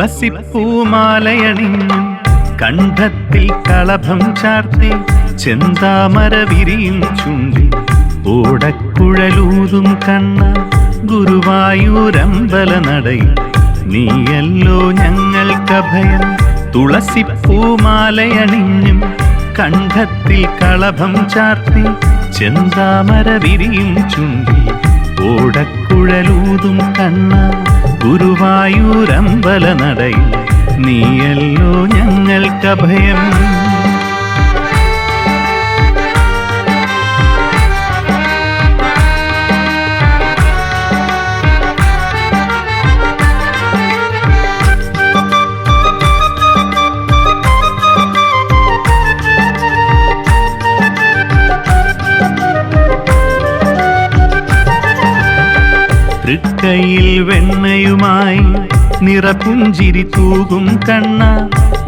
തുളസിപ്പൂമാലയണിഞ്ഞു കണ്ഠത്തിൽ കളഭം ചാർത്തി ചെന്താമര വിരിയും ചുണ്ടിൽ ഓടക്കുഴലൂതും കണ്ണ ഗുരുവായൂരമ്പല നടയിൽ നീയല്ലോ ഞങ്ങൾക്കഭയം. തുളസിപ്പൂമാലയണിഞ്ഞും കണ്ഠത്തിൽ കളഭം ചാർത്തി ചെന്താമര വിരിയും ചുണ്ടിൽ ഓടക്കുഴലൂതും കണ്ണ ഗുരുവായൂരമ്പല നടയിൽ നീയല്ലോ ഞങ്ങൾക്കഭയം. തൃക്കൈയിൽ വെണ്ണയുമായി നിറപുഞ്ചിരി തൂകും കണ്ണ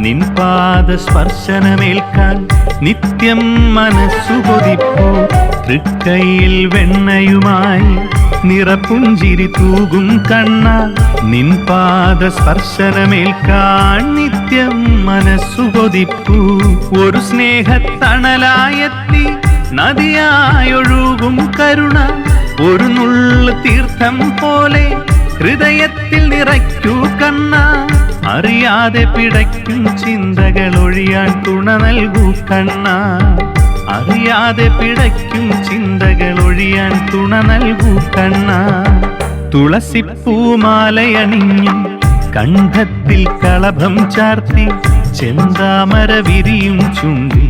നിൻ പാദ സ്പർശനമേൽക്കാൻ നിത്യം മനസ്സു കൊതിപ്പൂ. തൃക്കൈയിൽ വെണ്ണയുമായി നിറപുഞ്ചിരി തൂകും കണ്ണ നിൻ പാദ സ്പർശനമേൽക്കാൻ നിത്യം മനസ്സു കൊതിപ്പൂ. ഒരു സ്നേഹത്തണലായെത്തി നദിയായൊഴുകും കരുണ ഒരു നുള്ളു തീർത്ഥം പോലെ ഹൃദയത്തിൽ നിറയ്ക്കൂ കണ്ണ. അറിയാതെ പിടയ്ക്കും ചിന്തകൾ ഒഴിയാൻ തുണ നൽകൂ കണ്ണ. അറിയാതെ പിടയ്ക്കും ചിന്തകൾ ഒഴിയാൻ തുണ നൽകൂ കണ്ണ. തുളസിപ്പൂമാലയണിഞ്ഞും കണ്ഠത്തിൽ കളഭം ചാർത്തി ചെന്താമര വിരിയും ചുണ്ടിൽ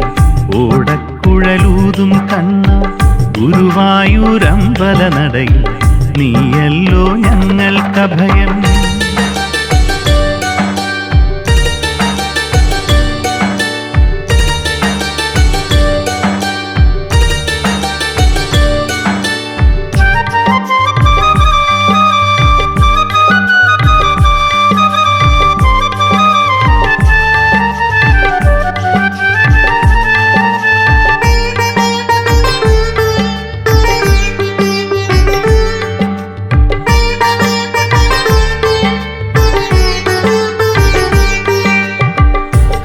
ഓടക്കുഴലൂതും കണ്ണ ഗുരുവായൂരമ്പല നടയിൽ നീയല്ലോ ഞങ്ങൾക്കഭയം.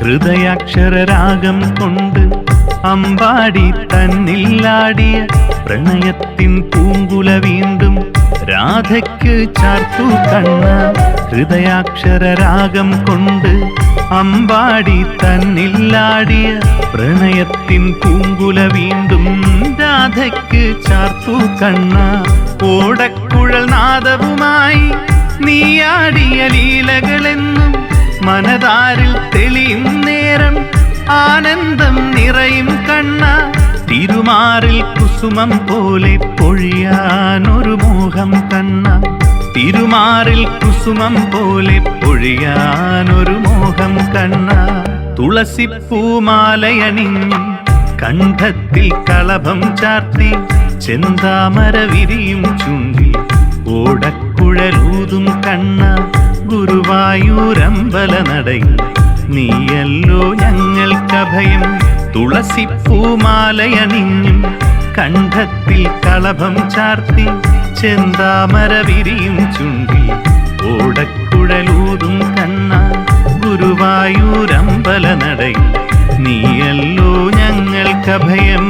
ഹൃദയാക്ഷരരാഗം കൊണ്ട് അമ്പാടി തന്നില്ലാടിയ പ്രണയത്തിൻ പൂങ്കുല വീണ്ടും രാധയ്ക്ക് ചാർത്തു കണ്ണ. ഹൃദയാക്ഷരരാഗം കൊണ്ട് അമ്പാടി തന്നില്ലാടിയ പ്രണയത്തിൻ പൂങ്കുല വീണ്ടും രാധയ്ക്ക് ചാർത്തു കണ്ണ. ഓടക്കുഴൽ നാദവുമായി നീയാടിയ ലീലകളെന്നും മനതാരിൽ തെളിയും നേരം ആനന്ദം നിറയും കണ്ണ. തിരുമാറിൽ കുസുമം പോലെ പൊഴിയാനൊരു മോഹം കണ്ണ. തിരുമാറിൽ കുസുമം പോലെ പൊഴിയാനൊരു മോഹം കണ്ണ. തുളസിപ്പൂമാലയണിഞ്ഞും കണ്ഠത്തിൽ കളഭം ചാർത്തി ചെന്താമര വിരിയും ചുണ്ടിൽ ഓടക്കുഴലൂതും കണ്ണ ഗുരുവായൂരമ്പല നടയിൽ നീയല്ലോ ഞങ്ങൾക്കഭയം. തുളസിപ്പൂമാലയണിഞ്ഞും കണ്ഠത്തിൽ കളഭം ചാർത്തി ചെന്താമര വിരിയും ചുണ്ടിൽ ഓടക്കുഴലൂതും കണ്ണ ഗുരുവായൂരമ്പല നടയിൽ നീയല്ലോ ഞങ്ങൾക്കഭയം.